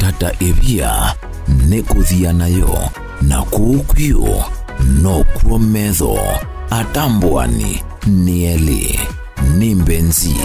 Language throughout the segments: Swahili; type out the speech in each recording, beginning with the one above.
tata evia nekuthia nayo na kukwio no kuometho atambwani nieli ni Mbenzi.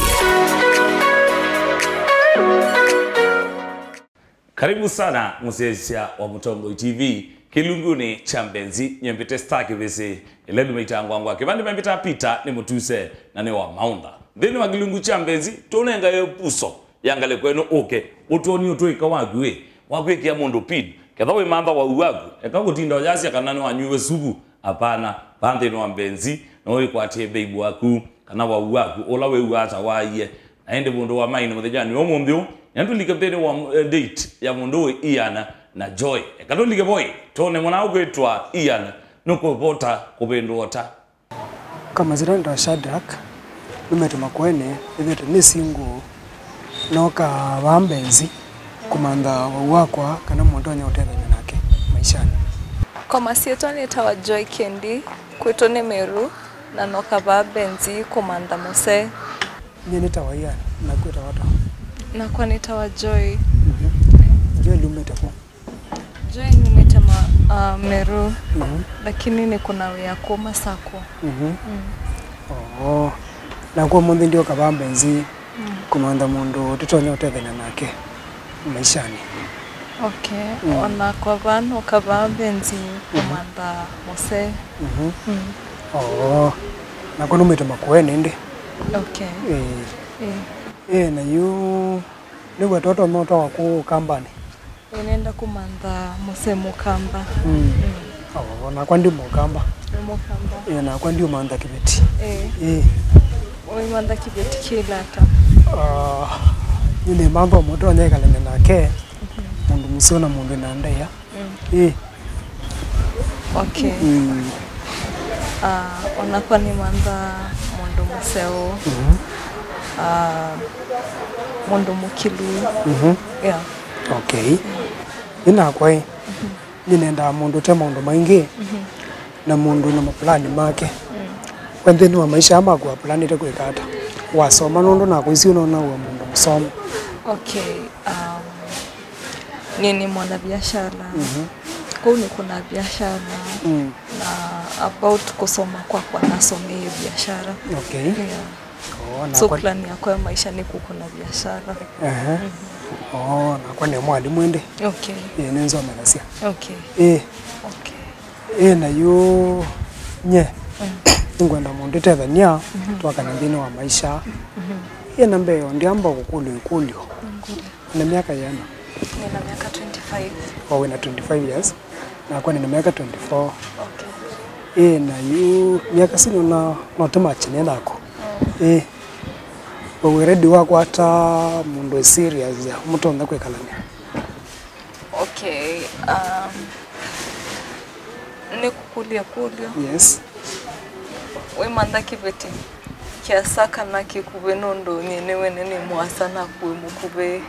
Karibu sana muzezia wa Mutombo TV kilunguni cha Mbenzi nyembete staki vese ile dumeita ngwangwa kibandi mbita pita ni mutuse na ne wa maunda thini wa kilungu cha Mbenzi tonenga yepuso yangale kwenu oke utoni utoika wagwe kia mundu pid ketho we mantha wa uwagu ekagutinda yasi kana ni wanyuwe subu apana bande no Mbenzi no ikwatie beibu waku kana wa uwagu ola we uata waye aende mundu wa maini muthejani o mundu Yandulike mbele wa date ya Nov Ian na Joy. Ekatulike boy, tone mwana ugwetwa Ian nuko vota kubendota. Kama ziranda Shadrack, numetuma kwene, evete nisingu noka wa Mbenzi kumanda wakwa kana mwandonya utenda nake maishani. Kama sieto nitawa Joy Kendi, kwetone Meru na noka wa Mbenzi kumanda Mose. Nye nitawa Ian na kweta watu. Na kwa nitawa Joy. Joy lumeta po. Joy lumeta Meru. Lakini ni kuna wea kuma sako. Na kwa mundi ndio kaba Mbenzi kumanda mundu titonya utethena nake maishani. Okay. Ona kwa vano kaba Mbenzi kumanda Mose. Na kwa lumeta makuene ndi. Okay. Na yu ni watoto moto waku kambani. Nenda kumanda Mose mukamba. Na kwa ndi mukamba. Mukamba. Na kwa ndi umanda kibeti. Oi manda kibeti kilata. Ni mambo moto nyekala nake. Mundu musona mundu nanda ya. Okay. Ona kwa ni manda mundu museo. Mundu mukilu. Yeah. Okay. Ina kwa nenda mundu te mundu maingi na mundu na maplani make. Kwende ni wa maisha ama kwa plani te kwikata. Wasoma nondo na kuisi unaona wa mundu msomo. Okay. Nini mwana biashara. Kuni kuna biashara na about kusoma kwa nasomea biashara. Okay. Yeah. So plan yako ya maisha ni kukuna biashara. Na kwa ni mwalimu ende. Okay. Nenzo menasia. Okay. Okay. Na yu nye. Ngwenda mundu tethania twakana thini wa maisha. Na mbeo ndiamba kukulio. Na miaka yana. Nina miaka 25. Wina 25 years. Na kwa nina miaka 24. Okay. Na yu miaka sino na notema chine nako. Wewe ready wako hata mundu serious ya mtu ndo kwekalania. Okay. Ne kukulia kulio. Yes. We manda kibeti kiasaka na kikube nondo nyenewe nene mwasa na kuwe mukube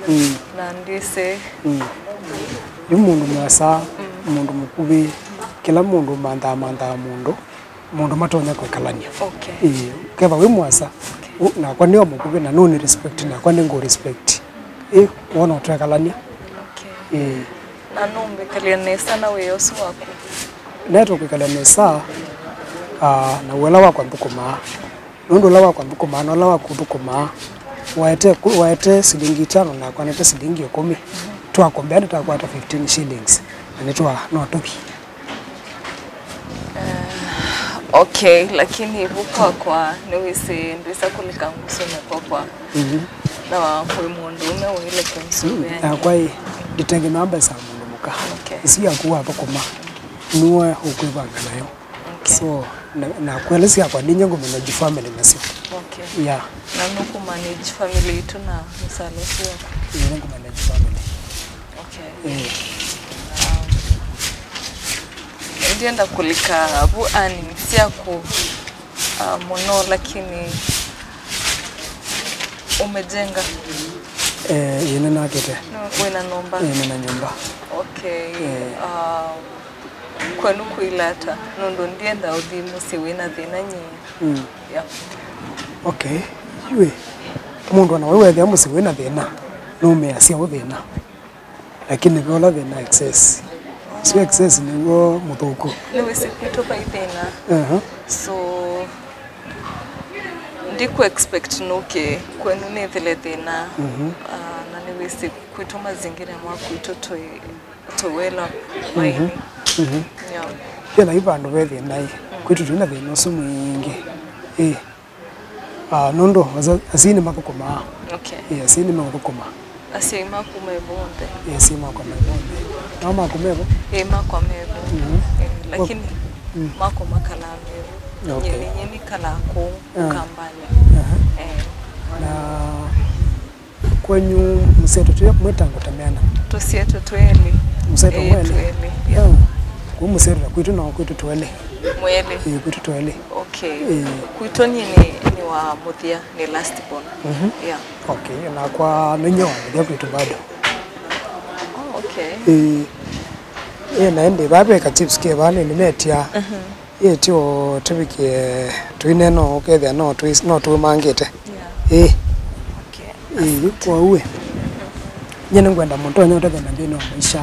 na ndise. Ni mundu mwasa, mundu mukube, kila mundu manda mundu matonya kwekalania. Okay. Keva we mwasa. Na kwa niyo mukube na no ni respect na kwa ngo respect. Wana utrekalania. Okay. Na nombe kalianesa na weyosu wako. Neto kukalianesa na wela wako mbukuma. Nondo la wako mbukuma no la wako mbukuma. Waete silingi 5 na kwa nete silingi 10. Twakombea nitakuwa hata 15 shillings. Na netwa no topi. Okay, lakini hivu kwa niwisi ndwisa kulika ngusume kwa na wakwe mundu ume wile kumsume na kwa hii ditenge namba sa mundu muka. Isi ya kuwa hapa kuma nuwe ukwevanga nayo. So na kwelesi ya kwa ninyo ngumanage family nasi. Okay. Yeah. Na nuku manage family itu na misalosi wako. Nuku manage family. Okay. Ndienda kulika abu ani siyaku mono lakini umejenga. Yena na kete. Wena nomba. Yena na nyumba. Okay. Kwa nuku ilata nondo ndienda udhimu si wena dhina nyi. Yeah. Okay. Yue. Mundu ana wewe dhia musi wena dhina. No me asia udhina. lakini vyola vina excess so excess ni wo muthuku niwe sikwito paithina so ndiku expect nuke kwenu ni thile thina na niwe sikwito mazingira mwa kwito towela maini yeah kena ibandu bethi nai kwitu tuna thina so mwingi nondo asini makukuma okay asini makukuma asima kumebonde asima kumebonde na makumebo makumebo lakini mako makala mevo nyeni kala ko kambanya na kwenyu mseto tu mwetango tameana tosieto tweli mseto mwele ku mseto kwitu na kwitu twele mwele kwitu twele okay kwitu ni wa muthia ni last born yeah okay na kwa ninyo ndio kwitu bado okay naende babeka chips ke bane nimetia tio tubike tuineno okethia no twis no tumangite okay kwa uwe nyene ngwenda muntu onye utethia na thina wa maisha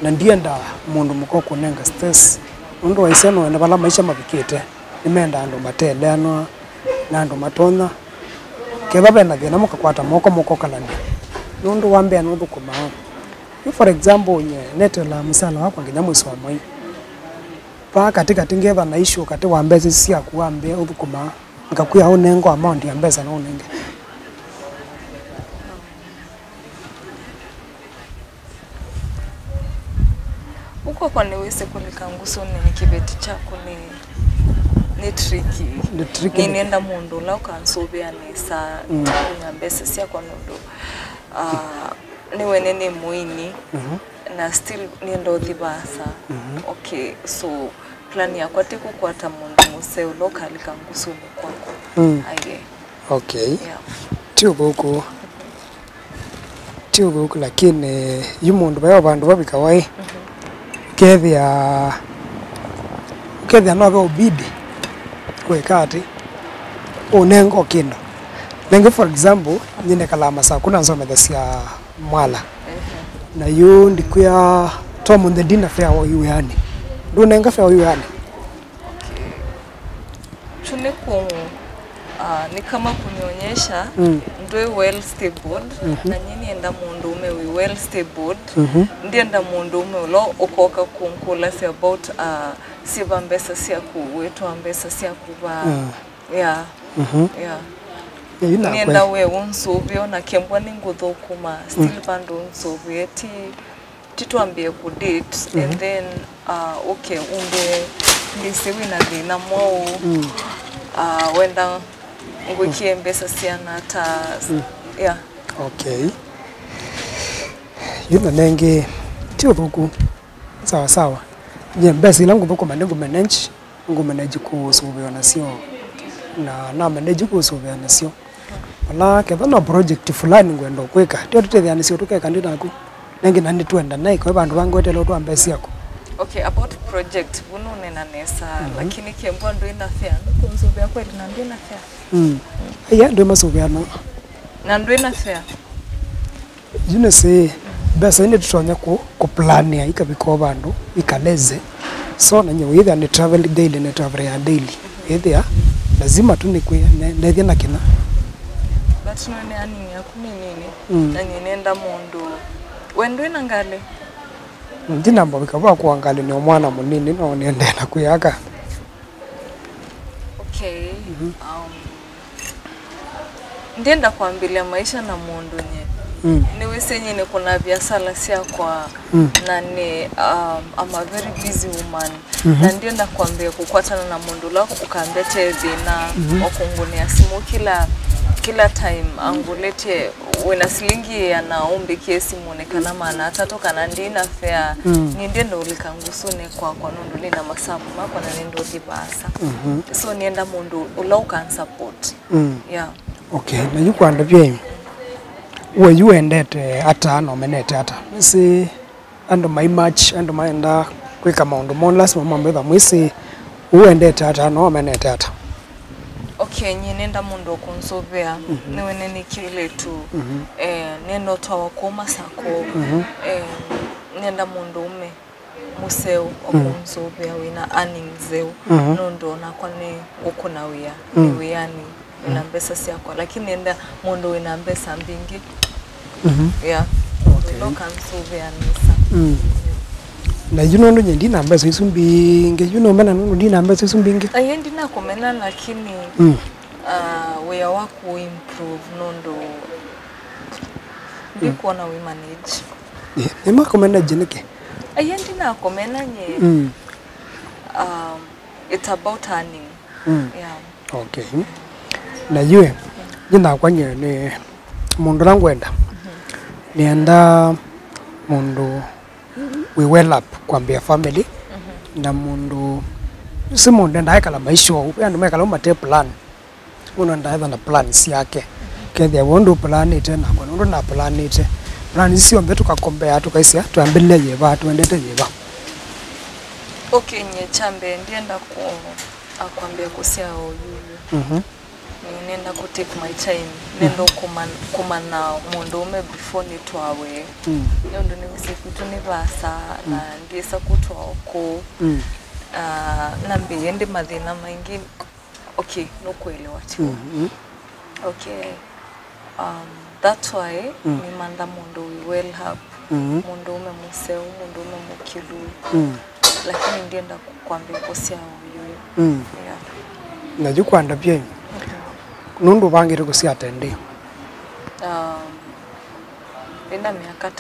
na ndienda mundu mukoko nenga stress ndo waiseno na bala maisha mabikite nimenda ndo mateleanwa na ndo matonya kebabe na thina mukakwata moko kalani ndo wambe no thukuma for example nye netela musala wako nginya mwiso wa mai pa katika tingetha na issue kati wa mbezi cia kuambe uthukuma ngakuya unengo amount ya mbeza na unenge uko kwa niweze kulika nguso ni kibeti chako ni tricky nenda mundu la ukansobea ni sa na mbesa cia kwa nondo niwe nene muini na still niendo thibasa okay so plan ya kwate kukwata mundu museo local kangusuni kwako aye okay yeah tio buku lakini yumundu bayo bandu babikawai kethia no go bidi kwekati unengo kindo lenge for example nyine kalama sa kuna nsomethesia mwala na yu ndikuya tomu the dinner fair wa yu yani ndunenga fair wa yu yani chune ko ni kama kunionyesha ndwe well stable na nyini enda mundu ume we well stable ndienda mundu ume ulo okoka kunkula si about siva mbesa sia kuwetu mbesa sia kuba yeah nienda we unsubio na kembwa ninguthukuma still bandu unsubio tituambie ku date and then okay umbe ndisiwi na thina mo wenda ngukie mbesa siana ta yeah okay yuna nenge tio thuku sawa je mbesa ila nguthuku manage kusubio nasio na manage kusubio nasio wala ketha no project fulani ngwenda kweka tio tutethia nisio tukeka ndinaku nenge nani twenda nai kwa bandu bangwete lo twambe siako okay about project bunu nena nesa lakini kembwa ndo ina fair kumsubia kweli na ndo ina fair ndo masubia no na ndo ina fair besa ine tutonya ku plan ya ikabiko bandu ikaleze so na nyewe either ni travel daily na travel ya daily either lazima tu nikwe na na kina but no ne ani ya nini na nyenenda mundu wendo ina ngale ndina mbo bikaba kuangali ni omwana munini no niende na kuyaka okay ndienda kuambilia maisha na mundu nye niwe senyene kuna biashara sia kwa na ni I'm a very busy woman na ndienda kuambia kukwatana na mundu lako ukambete thina okungunia simu kila time angulete wena silingi ya naombe kiesi muonekana maana atatoka na ndina fair ni ndienda ulikangusune kwa nondo lina masabu mako na nendo thibasa so nienda mundu ula ukan support yeah okay na yuko anda pia we you endete ata no menete ata si ando my match ando maenda kweka maundu mon lazima mambe ba mwisi uendete ata no menete ata Okay, nenda mundu kunzobea niwe nini kile tu nendo tawa koma sako nenda mundu ume museu okunzobea wina aningzeu nondo nakwane ukuna wia ni wiani ina mbesa siako lakini nenda mundu wina mbesa mbingi yeah loka nzobea nisa na yuno ndo nyendi namba so isumbinge yuno mena ndo ndi namba so isumbinge ayendi na komena lakini we are work to improve nondo ndiko na we manage nema komena jeneke ayendi na komena nye it's about earning yeah okay na yue jina kwanye ni mundu langwenda nienda mundu we well up kwambia family na mundu simu ndenda kala maisha yani mekala umate plan uno ndaitha na plans yake kethe wondu plan ite na kono na plan ite plan sio mbe tukakombea tukaisia tuambile yeba tuendete yeba okay nye chambe ndienda akwambia kusia yuyu nenda ku take my time nendo kumana mundume before nitwawe nyondo nimisifutu nibasa na ndiesa kutwa oko na mbiyende madhina maingi okay no kuelewa tu okay that's why ni manda mundu we will help mundume museu mundume mukilu lakini ndienda kukwambia kusia yuyu yeah na jukwanda pia nundu bangire kusiatende ina miaka 30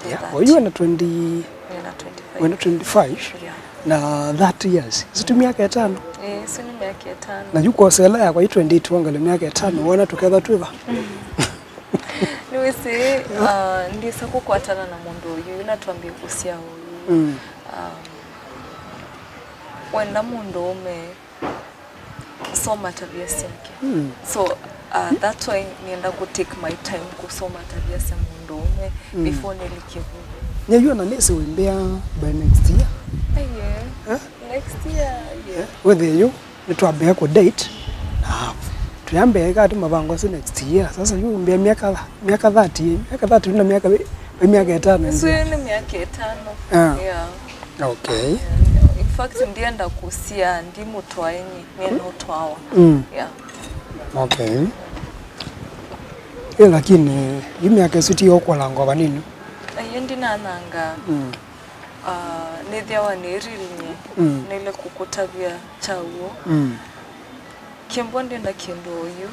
yeah you na 20 nina 25 yeah na 30 years situ miaka 5 sini miaka 5 na juko sela ya kwa 28 wangale miaka 5 wana tuketha twiva niwese ndisa kukwatana na mundu uyu natuambia kusia uyu wenda mundu ume soma tabia yake so that's why nienda ku take my time kusoma tabia ya mundume before nilikivu nyeyo na nese wembea by next year next year yeah whether you nitwambia ko date na tuyambe kati mabango si next year sasa yu mbea miaka 30 na miaka 5 sio ni miaka 5 yeah okay in fact ndienda kusia ndimu twaenyi neno twawa yeah okay lakini miaka siti yoko lango banini ayendi nananga nithia wanirilnye nile kukutabia chawo Kimbo ndienda kendo uyu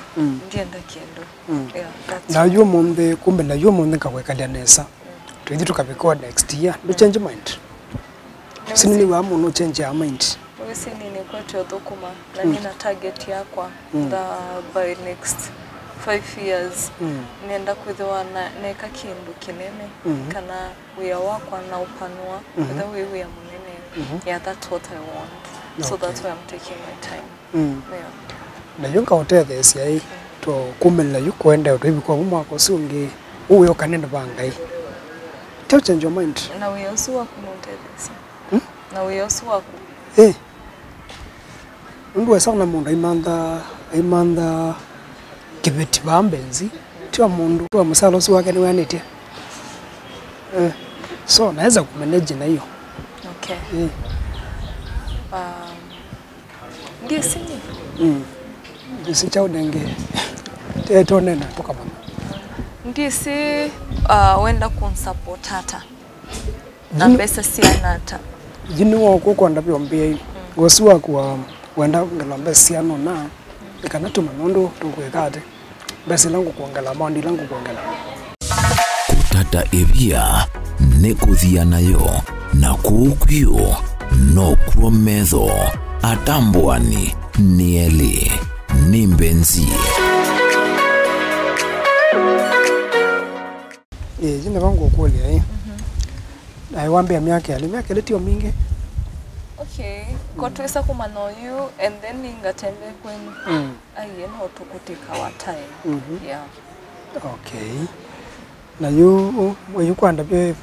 ndienda kendo yeah na yu monde kumbe na yu monde kakwekalia nesa tuithi tukabikwa next year do change mind sinini wa muno change your mind wese nini kwetu thukuma na nina target yakwa by next 5 years nenda kwithwa na neka kindu kinene kana wia wakwa na upanua the way we are munene yeah that's what I want so that's why I'm taking my time yeah na yunga hotel cia to kumela yukwenda utibikwa umwako sungi uwe okanenda bangai to change your mind na we also work montedesi na we also work ndo sana mundu imanda kibeti ba Mbenzi twa mundu twa musalo si wake ni wanete so naweza kumanage na hiyo okay ndio sini ndisi chao denge teto nena toka mama ndisi wenda kunsupport hata na pesa si anata jini wako kwanda byombie gosua kwa wenda ngalamba siano na ikanato manondo tukwekate basi langu kuangala mondi langu kuangala kutata ebia nekuthia nayo na kukwio no kuometho atambwani nieli ni Mbenzi jina vangu kuolia aiwambia miaka letio mingi okay kotwesa kumano you and then ningatembe kwenu ayeno tukutika wa time yeah okay na you kwanda pia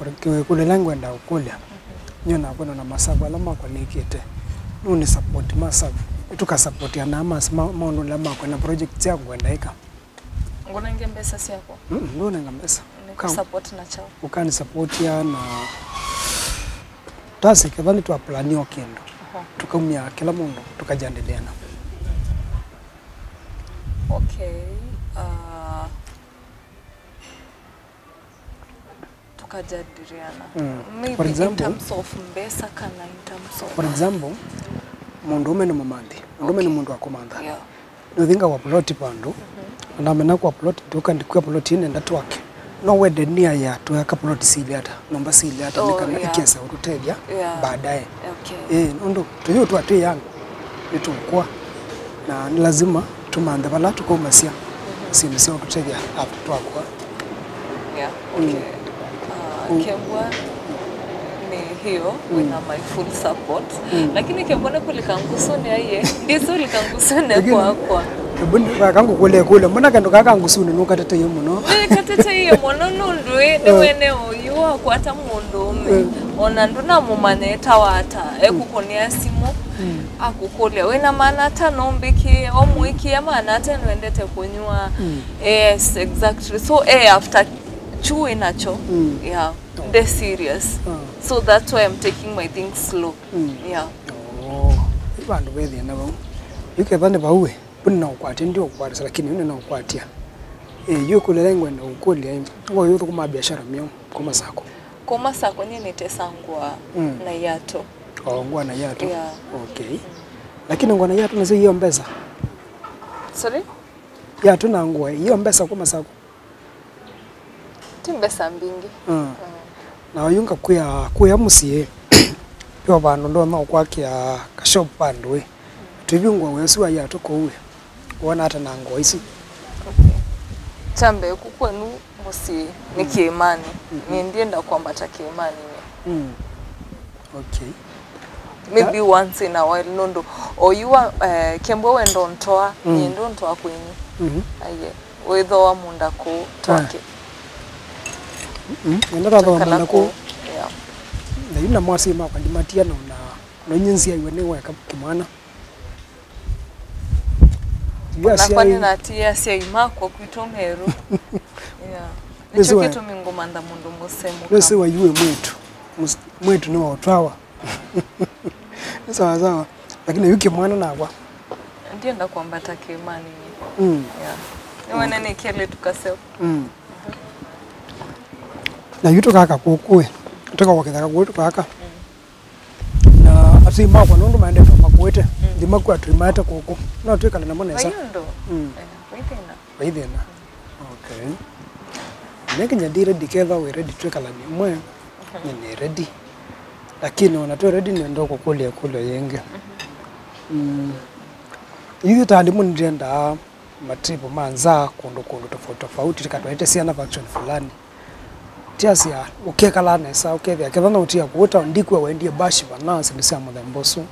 kule langu enda ukulia nyona kuna na masabu alama kwa nikete nuni support masabu tukasupportiana maundu la makwa na project ya kwenda ika ngona ngembesa siako ndona ngambesa support na chao ukani support ya na tasi kadhani tu plani okendo tukamia kila mundu tukajandiliana. Okay. Tukajadiliana. Maybe For example, in terms of mbesa kana in terms of... For example, mundu ume ni mumandi. Mundu ume ni mundu wakumanda. Yeah. Nuthinga wa ploti pandu. Na mena kwa ploti tuka ndikuwa ploti ine ndatu wake. No wede nia ya tuweka ploti sili hata. Nomba sili hata. Nika ikiesa urutevya. Baadaye. Okay. Nundu tuyo tuwatu yangu. Nitu ukua. Na ni lazima tumande wala tuko umasia. Sinisia urutevya after tuwakua. Yeah. Okay. Kembwa ni hiyo wina my full support. Lakini kembwa kulikangusuni aye. Ndizo likangusuni kwa. Kangu kule mbona kando kakangusuni nukatete yo muno katete yo muno nundwe niwene oyuwa kwata mundu ume ona nduna mumaneta wata ekukonia simu akukolia wena manata nombiki omwiki amanata nwendete kunywa. Yes, exactly. So after chewing nacho yeah they're serious. So that's why I'm taking my things slow. Yeah. Bandu bethi na bo yuke bane bawe bunna ukwati ndio ukwati lakini yune na ukwatia yuko lelengwe na ukolia ngo yuko kuma biashara myo koma sako nini tesangwa na yato ngwa na yato. Yeah. Okay. Lakini ngwa na yato nazo hiyo mbesa. Sorry? Yato na ngwa hiyo mbesa koma sako timbesa mbingi. Na yunga kuya musie yo bandu ndo na ukwakia ka shop pandwe tubingwa wesu wa yato ko uwe wana hata na ngo isi. Okay. Chambe kukwenu musie ni kiimani. Ni ndienda kwambata kiimani ni. Okay. Maybe once in a while nondo or you are kembo wendo ntoa ni ndo ntoa kwenyu. Aye wetho wa munda ko twake. Ndara ndo munda ko. Yeah. Na yuna mwasi ma kwandimatia na nyinzi aiwe ni weka kimwana. Na kwani natia sia imako kuitomeru. Yeah. Nicho kitu mingomanda mundu musemu. Wese wa yue mwetu ni wa utwawa. Sawa. Lakini yuki mwana na kwa. Ndienda kwambata kiimani ni. Yeah. Niwene ni kele tukaseo. Na yuto kaka kukue. Kutoka kwa kithaka kwetu kaka. Na ati makwa nundu maende kwa kwete. Ndi makwa tuimata kuku. Na tuikala na mwana esa. Bayundo. Waithena. Okay. Neke nyadire diketha we ready tuikala ni mwe. Ni ready. Lakini wanatoa ready ni ndoko kule yenge. Hizi taalimu ndienda matripo manza kondo tofauti tikatwaite siana vaction fulani. Tiasia ukekala nesa ukethia kethana utia kuota ndikwe wendie bashi bana sibisa mudhamboso.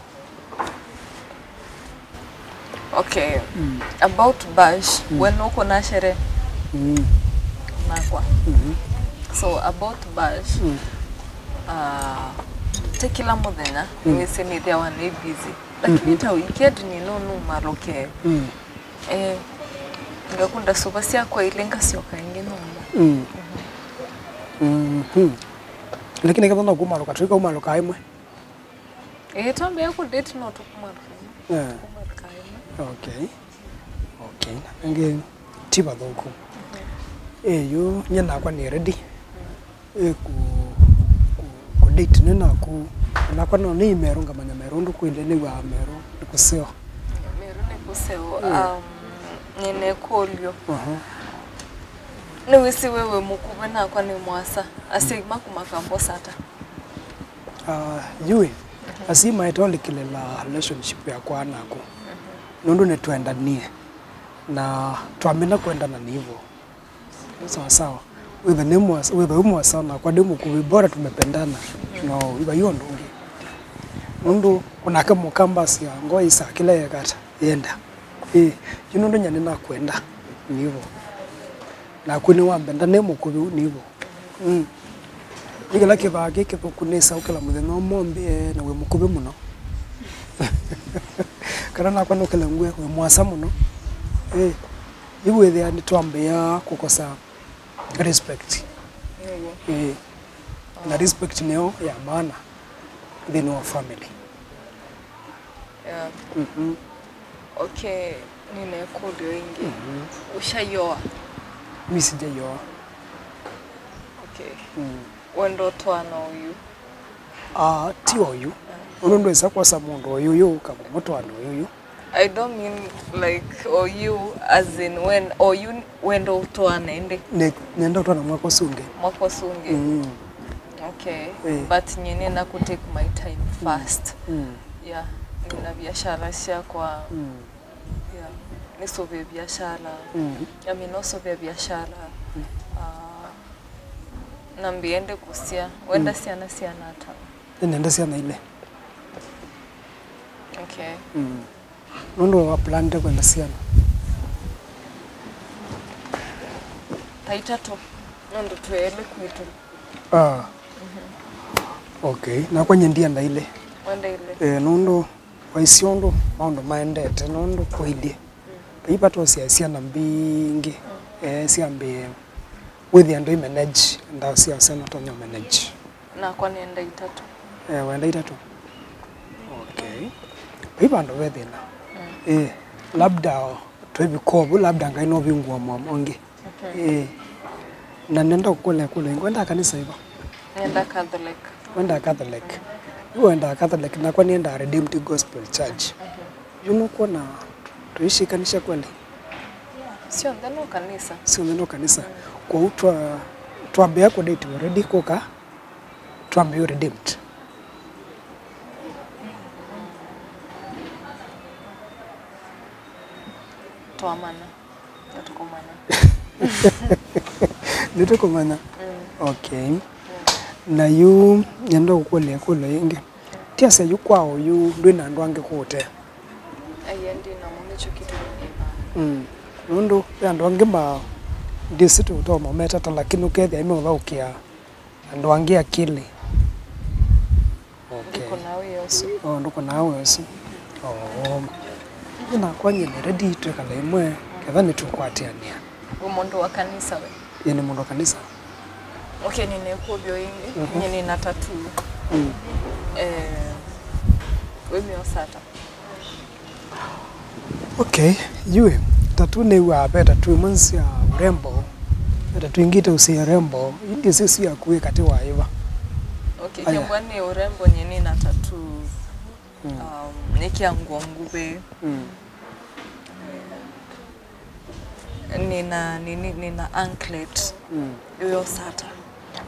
Okay. About bash when uko na shere. Nakwa. So about bash tekila muthenya wese ni there one busy. Lakini ta weekend ni no maroke. Ngakunda soba sia kwa ilenga sio kainge no. Lakini kama kumaruka tuika umaruka imwe. Tambe yako date not kumaruka. Okay. Nge tiba doko. Yo nyana kwa ni ready. Ku date nena ku na kwa no ni merunga manya merundu ku ile ni wa meru kuseo. Meru ni kuseo. Nene kolyo. Niwisi wewe mukube na kwa ni mwasa. Asigma kumakambo sata. Yue. Asima itoli kile la relationship ya kwa nako. Nundu ne tuendanie. Na tuamena kuendana ni hivyo. Sawa. With the name was sana kwa demu kubora tumependana. No, iba hiyo ndungi. Nundu kuna kama kambasi ya ngoi sa kila yakata. Yenda. Nundu nyane na kwenda. Ni hivyo. Na kuni wambenda nemo kubi ni hivyo. Igala kibage kipo kunesa ukala muthenya omombe na we mukube muno. kana na kwa no kala ngwe kwa mwasa muno iwe there ni twambia kukosa respect na respect neo ya maana within our family. Yeah. Okay, nimekuuliza ingi. Ushayoa? Mimi sijayoa. Okay. Wendo twana uyu? Ti uyu. Unondo esa kwa sa mundu uyu kama mutwana uyu. I don't mean like or you as in when or you wendo utwana ende. Nenda utwana mwako sunge. Mwako sunge. Okay. But nyene na ku take my time fast. Yeah. Nina biashara sia kwa yeah. Nisove biashara. Yami nosove biashara. Nambiende kusia. Wenda siana hata. Nenda siana ile. Okay. Nondo wa plante kwenda siana. Taita to. Nondo tuele kwitu. Okay. Na kwenye ndia nda ile. Wenda ile. Nondo waisiondo maondo maendete nondo koidie. Ipato siana mbingi. Siambe with the manage and sia sana tonyo manage. Na kwa nenda itatu. Wenda itatu. Okay. Ipando wethina. Labda twebi kobu labda ngaino bingwa mwamonge. Na nenda kule ngwenda kanisa hivyo. Nenda Catholic. Wenda Catholic. Wenda Catholic na kwa nenda Redeemed Gospel Church. Yuno kuna tuishi kanisa kweli. Sio ndano kanisa. Sio ndano kanisa. Kwa utwa twambia ko date already koka twambia redeemed. Tuamana. Tutukomana. Nitukomana. Okay. Na yu nyanda ukole inge. Tia se yu kwao yu ndwina ndwange kote. Ayendi na mumecho kitu ni. Nondo ya ndwange ma disitu to mometa ta lakini ukethe ime ukia ndwange akili. Okay. Ndiko nawe yosu. Ndiko nawe yosu. Ina kwanye ni ready twekala imwe ketha ni tukwatiania. Umondo wa kanisa we. Yene mundo kanisa. Okay, ninekubyo ingi. Nyini na tattoo. Wemi osata. Okay, yue tattoo ne wa beta tu munsi ya urembo. Tattoo ingite usi ya rembo, indi sisi ya kuwe kati wa iwa. Okay, kembwani urembo nyini na tattoo. Neki ya ngube. Nina anklet. Yoyo sata.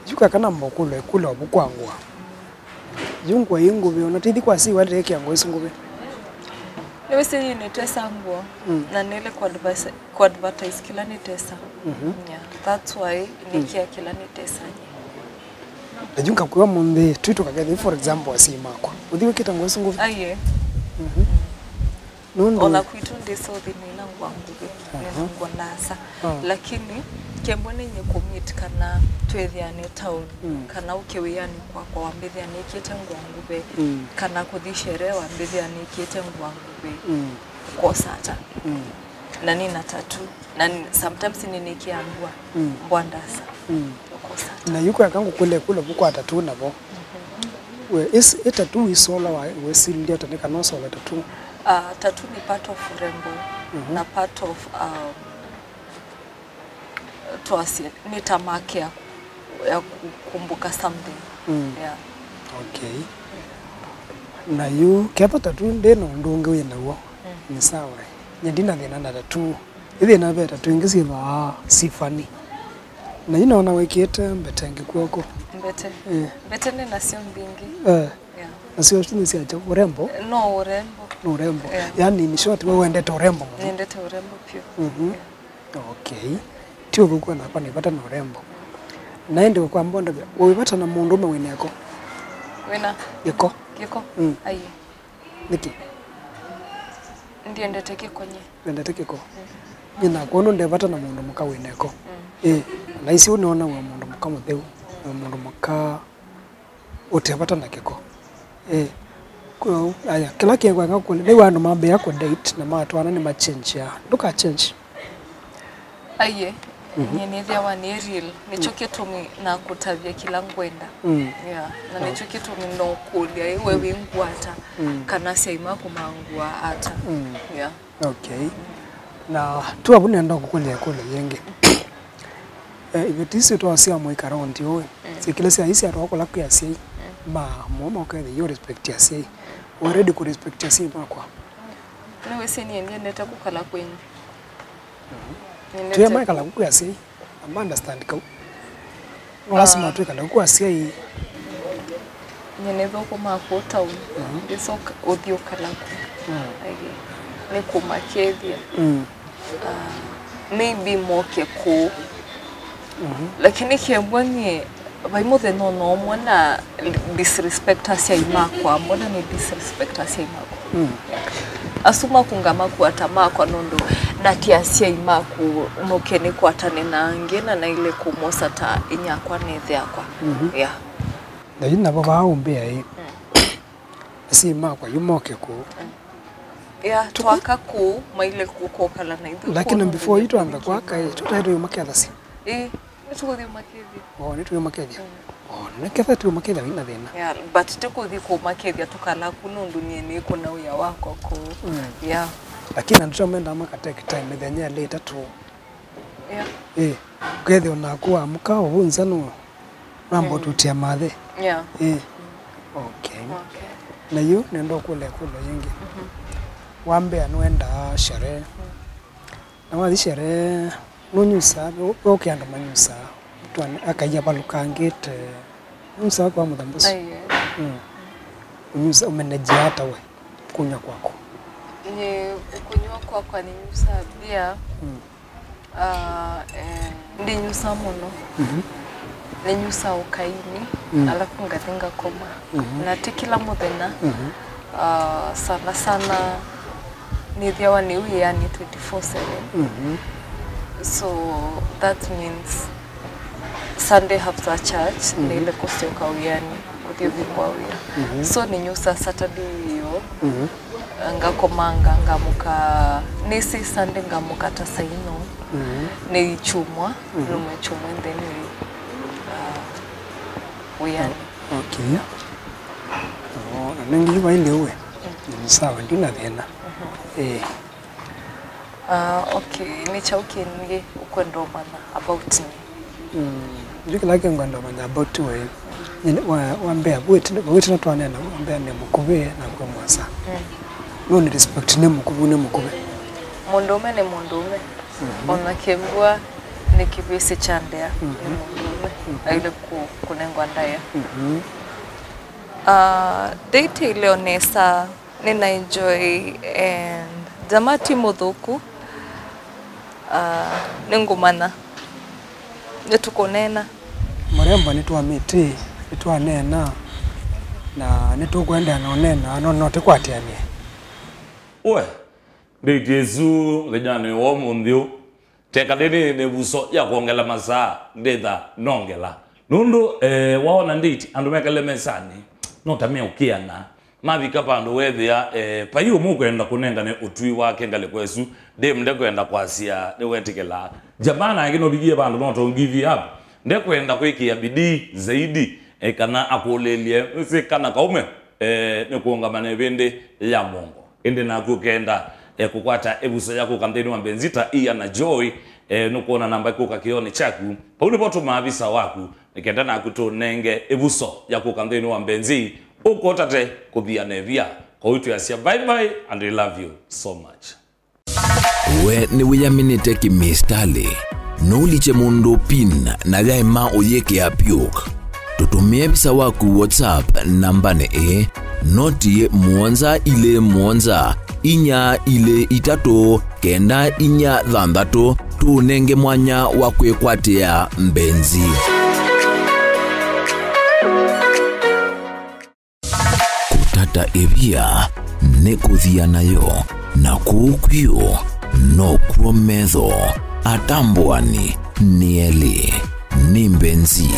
Yuka kana mbokule kule obukwangwa. Yungwa yingube onatidi kwa si wale yake yango isingube. Niwe si ni tesa nguo na nile kwa advertise kila ni tesa. Yeah, that's why nikia kila ni tesa. Najunga kwa monde twito kagede for example asima kwa. Udhiwe kitango isingube. Aye. Nondo. Ola kwitu ndiso dhinina ngwanguge. Nina ngwanasa. Lakini kembone nye commit kana twethiane town kana ukewiyani kwa wambithiane ikite ngwangube kana kuthishere wambithiane ikite ngwangube kwa sata na nina tattoo na sometimes ninikiambwa mbwandasa kwa sata na yuko yakangu kule buko tattoo nabo we is tattoo isola we silio taneka no sola tattoo. Tattoo ni part of urembo na part of tuasie ni tamake ya kukumbuka something. Yeah. Okay. Na yu kepa tattoo ndeno ndunge wena wo. Ni sawa. Nyadina thina na tattoo. Ithi na beta tuingisi ba sifani. Na ina ona wekete mbetenge kwako. Mbete. Mbete ni nasio mbingi. Yeah. Na sio shini si acha urembo? No urembo. No urembo. Yeah. Yani ni short wewe ndete urembo. Ndete urembo pia. Okay. Tio kwa na kwa nipata na urembo. Naende kwa mbonda wewe na mundu ume weneko. Wena yeko ayi niki ndiye ndeteke konye ndeteke ko nyina kono ndebata na mundu muka weneko na isi unaona wa mundu muka mutheu na mundu muka utebata na kiko aya kila kiengwa ngakule ni wandu mambe yako date na matwana ni machange ya nduka change aye nyenethia wa ni real nicho kitumi na kutavia kila ngwenda yeah na nicho kitumi no kulia iwe wingwata kana seima kumangwa ata yeah okay na tu abune ndo kukulia kule yenge ibetisi to asia moika round yo sikile sia isi atwakola kwa sia ma mama ka yo respect ya sia already ku respect ya sia makwa na wese ni neta kukala kwenye tuya mai kala kwa sia am understand ka lazima tu kala kwa sia hii nyenetho kuma ko town ndiso odio kala age ne kuma kethia maybe moke ko lakini kiembwanie baimothe no mwana disrespect asia imakwa mbona ni disrespect asia imakwa asuma kungama kuatama kwa nondo na tiasia imaku mokene kwatane na ngena na ile kumosa ta inyakwa nethe yakwa yeah na yina baba umbea hii asia imakwa yumoke ko yeah twaka ku maile kukokala na ithu lakini before itu anda kwaka tutairo yumaketha si nitukuthi makethia nitukuthi makethia neketha tu makethia ina thina yeah but tukuthi ku makethia tukala kunundu ni kuna uya wako ko yeah lakini ndomenda makateke time thenya later tu yeah kethe ona kwa mukao bunza no mambo tutia mathe yeah okay na yo nendo kule yingi wambe anwenda sherehe na wathi sherehe nunyusa ukianda manyusa twana akaya balukangite nusa kwa mudambusi unyusa umeneje hata we kunywa kwako ni kunywa kwako ni nyusa bia ndi nyusa muno ni nyusa ukaini alafu ngatenga koma na tikila muthena sana sana ni thiawa ni uyani 24/7 so that means Sunday after church nile kustoka uyani kuthiothi kwa uya so ni nyusa Saturday yo ngakomanga ngamuka nisi Sunday ngamuka tasaino ni chumwa rumechumwa and then uyani okay na nengi baile uwe ni sawa ndina thena okay ni chauki nge ukwendo mana about me ndike like ngando mana about we ni wambea bwete na twane na wambea ne mukube na kwa mwasa no ni respect ne mukube mondome ne mondome ona kembwa ni kibisi chandea mondome aile kunengwa ndaya date ile nesa nina enjoy and jamati muthuku ningumana netukonena maremba nitwamite nitwanena na nitukwenda nonena no tekwatianie we de Jesu lejane wo mundio teka deni ne buso ya kuongela masaa ndetha nongela nundu waona nditi andu mekele mesani no tamia ukiana mavika pandu wethia payo mukwenda kunenga ne utui wake ngale kwesu de mnde kwenda kwasia ne wetikela jamana ngino bigie bandu no to give up nde kwenda kwikia bidii zaidi kana akolelie kana kaume ne kuongamana bende ya Mungu ende na kukenda kukwata ebuso yako kamdeni wa Mbenzi Ian Joy nukuona namba yako kakioni chaku pauli poto maavisa waku nikenda na kutonenge ebuso yako kamdeni wa Mbenzi uko tate kuthia nevia kwa witu ya sia bye bye and I love you so much we ni wiyaminite kimistali nuliche mundu pin na gaima oyeke apiok tutumie bisa waku WhatsApp namba ne noti muonza ile muonza inya ile itato kenda inya thanthatu tunenge mwanya wa kwikwatia Mbenzi kutata evia nekuthia nayo na kukwio no kuometho atambwani nieli ni Mbenzi